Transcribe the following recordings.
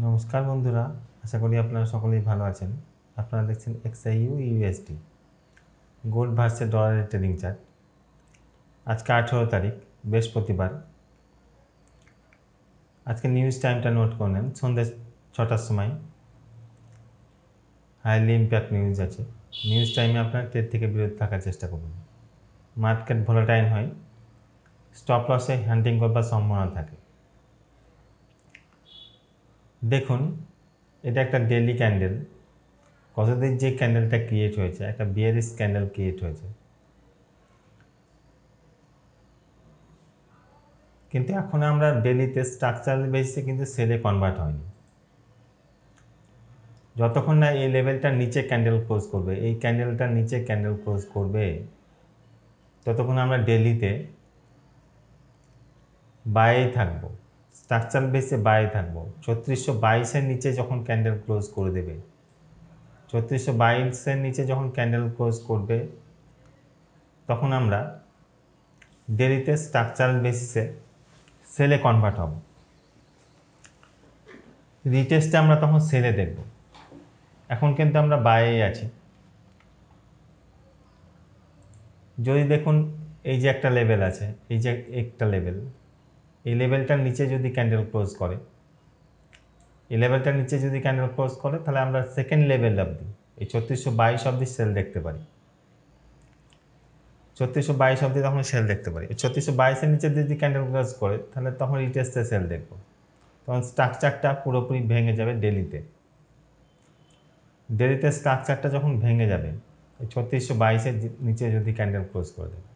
নমস্কার বন্ধুরা, আশা করি আপনারা সকলেই ভালো আছেন। আপনারা দেখছেন XIU USD গোল্ড ভার্সেস ডলারের ট্রেডিং চার্ট। আজকে 18 তারিখ বৃহস্পতিবার। আজকে নিউজ টাইমটা নোট করে নেন, সন্ধ্যে 6টার সময় হাইলি ইম্প্যাক্ট নিউজ আছে। নিউজ টাইমে আপনার ট্রেড থেকে বিরত থাকার চেষ্টা করুন। মার্কেট ভোলাটাইল হয়, স্টপ লসে হান্টিং করবার সম্ভাবনা থাকে। দেখুন, এটা একটা ডেইলি ক্যান্ডেল। কতদিন যে ক্যান্ডেলটা ক্রিয়েট হয়েছে, একটা বিয়ারিশ ক্যান্ডেল ক্রিয়েট হয়েছে, কিন্তু এখন আমরা ডেলিতে স্ট্রাকচারাল বেসিসে কিন্তু সেলে কনভার্ট হয়নি। যতক্ষণ না এই লেভেলটার নিচে ক্যান্ডেল ক্লোজ করবে, এই ক্যান্ডেলটার নিচে ক্যান্ডেল ক্লোজ করবে, ততক্ষণ আমরা ডেলিতে বাইরে থাকবো, স্ট্রাকচারাল বেসে বাইরে থাকবো। 3622-এর নিচে যখন ক্যান্ডেল ক্লোজ করে দেবে, 3622-এর নিচে যখন ক্যান্ডেল ক্লোজ করবে, তখন আমরা ডেলিতে স্ট্রাকচারাল বেসিসে সেলে কনভার্ট হব। রিটেস্টে আমরা তখন সেলে দেখব। এখন কিন্তু আমরা বাইরেই আছি। যদি দেখুন, এই যে একটা লেভেল আছে, এই যে একটা লেভেল, এই লেভেলটার নিচে যদি ক্যান্ডেল ক্লোজ করে, এই লেভেলটার নিচে যদি ক্যান্ডেল ক্লোজ করে, তাহলে আমরা সেকেন্ড লেভেল অবধি, এই 3622 অবধি সেল দেখতে পারি। 3622 অবধি তখন সেল দেখতে পারি। 3622-এর নিচে যদি ক্যান্ডেল ক্লোজ করে, তাহলে তখন রিটেস্টে সেল দেখব। তখন স্ট্রাকচারটা পুরোপুরি ভেঙে যাবে ডেলিতে। ডেলিতে স্ট্রাকচারটা যখন ভেঙে যাবে, 3622-এর নিচে যদি ক্যান্ডেল ক্লোজ করে দেবে,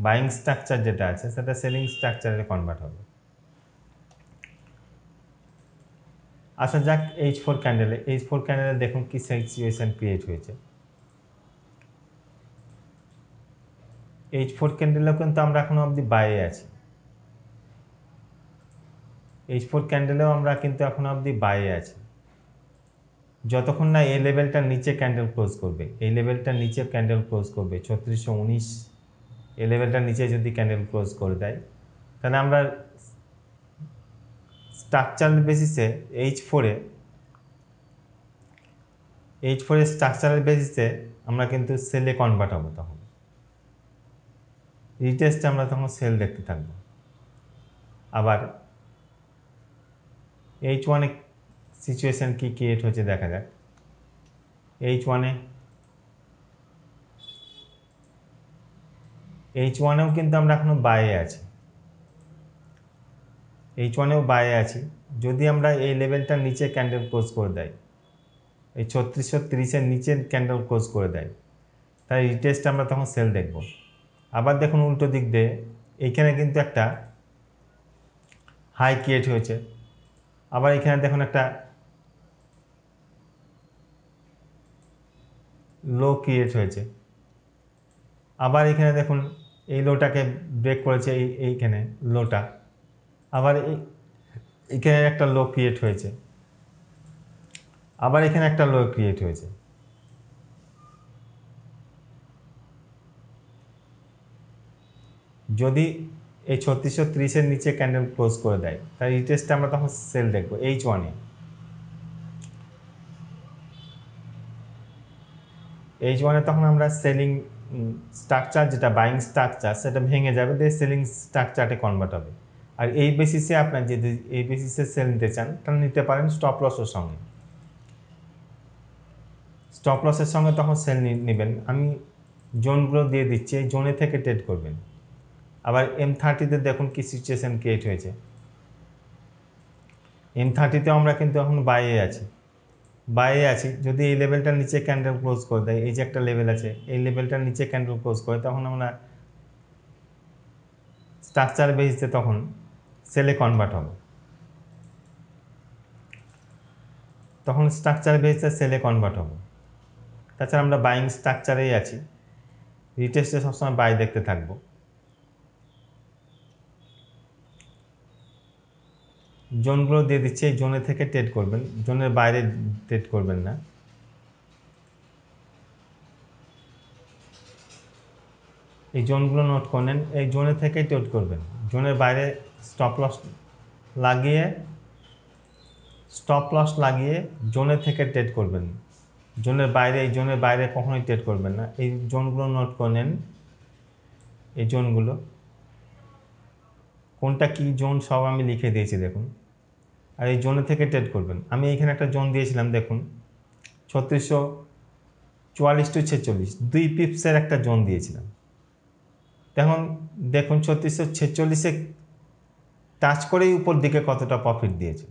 বাইং স্ট্রাকচার যেটা আছে সেটা সেলিং স্ট্রাকচারে কনভার্ট হবে। আসা যাক H4 ক্যান্ডেলে। H4 ক্যান্ডেলে দেখুন কি সিচুয়েশন ক্রিয়েট হয়েছে। H4 ক্যান্ডেলেও কিন্তু আমরা এখনো অবধি বাইরে আছি। H4 ক্যান্ডেলেও আমরা কিন্তু এখনো অবধি বাইরে আছি। যতক্ষণ না এই লেভেলটার নিচে ক্যান্ডেল ক্লোজ করবে, এই লেভেলটার নিচে ক্যান্ডেল ক্লোজ করবে 3619, এই লেভেলটার নিচে যদি ক্যান্ডেল ক্লোজ করে দেয়, তাহলে আমরা স্ট্রাকচারাল বেসিসে H4-এ স্ট্রাকচারাল বেসিসে আমরা কিন্তু সেলে কনভার্ট হবো। তখন রিটেস্টে আমরা তখন সেল দেখতে থাকবো। আবার H1-এ সিচুয়েশন কি ক্রিয়েট হচ্ছে দেখা যাক। H1-এও কিন্তু আমরা এখনো বাইরে আছি। H1-এও বাইরে আছি। যদি আমরা এই লেভেলটার নিচে ক্যান্ডেল ক্লোজ করে দেয়, এই 3630-এর নিচে ক্যান্ডেল ক্লোজ করে দেয়, তাই রিটেস্টে আমরা তখন সেল দেখব। আবার দেখুন উল্টো দিক দিয়ে এইখানে কিন্তু একটা হাই ক্রিয়েট হয়েছে। আবার এখানে দেখুন একটা লো ক্রিয়েট হয়েছে। আবার এখানে দেখুন এই লোটাকে ব্রেক করেছে, এইখানে লোটা। আবার এখানে একটা লো ক্রিয়েট হয়েছে। আবার এখানে একটা লো ক্রিয়েট হয়েছে। যদি এই 3630-এর নিচে ক্যান্ডেল ক্লোজ করে দেয়, তাই রিটেস্টে আমরা তখন সেল দেখব H1-এ। H1-এ তখন আমরা সেলিং স্ট্রাকচার, যেটা বাইং স্ট্রাকচার, সেটা ভেঙে যাবে, দিয়ে সেলিং স্ট্রাকচারে কনভার্ট হবে। আর এই বেসিসে আপনার যদি এই বেসিসে সেল নিতে চান, তাহলে নিতে পারেন স্টপ লসের সঙ্গে। স্টপ লসের সঙ্গে তখন সেল নেবেন। আমি জোনগুলো দিয়ে দিচ্ছি, এই জোনে থেকে ট্রেড করবেন। আবার M30-তে দেখুন কি সিচুয়েশন ক্রিয়েট হয়েছে। M30-তেও আমরা কিন্তু এখন বাইরে আছি। যদি এই লেভেলটার নিচে ক্যান্ডেল ক্লোজ করে দেয়, এই যে একটা লেভেল আছে, এই লেভেলটার নিচে ক্যান্ডেল ক্লোজ করে, তখন আমরা স্ট্রাকচার বেসিসে তখন সেলে কনভার্ট হবে। তখন স্ট্রাকচার বেসিসে সেলে কনভার্ট হবে। তাছাড়া আমরা বাইং স্ট্রাকচারেই আছি। রিটেস্টে সবসময় বাই দেখতে থাকবো। জোনগুলো দিয়ে দিচ্ছে, এই জোনে থেকে ট্রেড করবেন, জোনের বাইরে ট্রেড করবেন না। এই জোনগুলো নোট করে নেন, এই জোনে থেকেই ট্রেড করবেন। জোনের বাইরে স্টপ লস লাগিয়ে স্টপ লস লাগিয়ে জোনের থেকে ট্রেড করবেন, জোনের বাইরে, এই জোনের বাইরে কখনোই ট্রেড করবেন না। এই জোনগুলো নোট করে নেন, এই জোনগুলো কোনটা কি জোন সব আমি লিখে দিয়েছি দেখুন। আর এই জোনের থেকে ট্রেড করবেন। আমি এখানে একটা জোন দিয়েছিলাম দেখুন, 3644 টু 46, 2 পিপসের একটা জোন দিয়েছিলাম। তখন দেখুন 3646-এ টাচ করেই উপর দিকে কতটা প্রফিট দিয়েছে,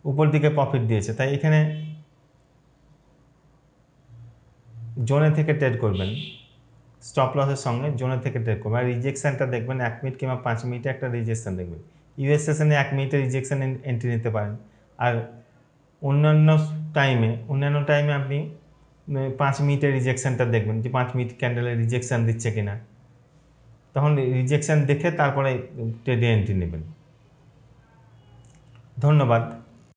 উপর দিকে প্রফিট দিয়েছে। তাই এখানে জোনে থেকে ট্রেড করবেন, স্টপ লসের সঙ্গে জোনে থেকে ট্রেড করবেন। আর রিজেকশানটা দেখবেন 1 মিনিট কিংবা 5 মিনিটে একটা রিজেকশান দেখবেন। ইউএস সেশনে 1 মিনিটে রিজেকশান এন্ট্রি নিতে পারেন। আর অন্যান্য টাইমে আপনি 5 মিনিটের রিজেকশানটা দেখবেন যে 5 মিনিট ক্যান্ডেলে রিজেকশান দিচ্ছে কিনা, তখন রিজেকশান দেখে তারপরে ট্রেডে এন্ট্রি নেবেন। ধন্যবাদ।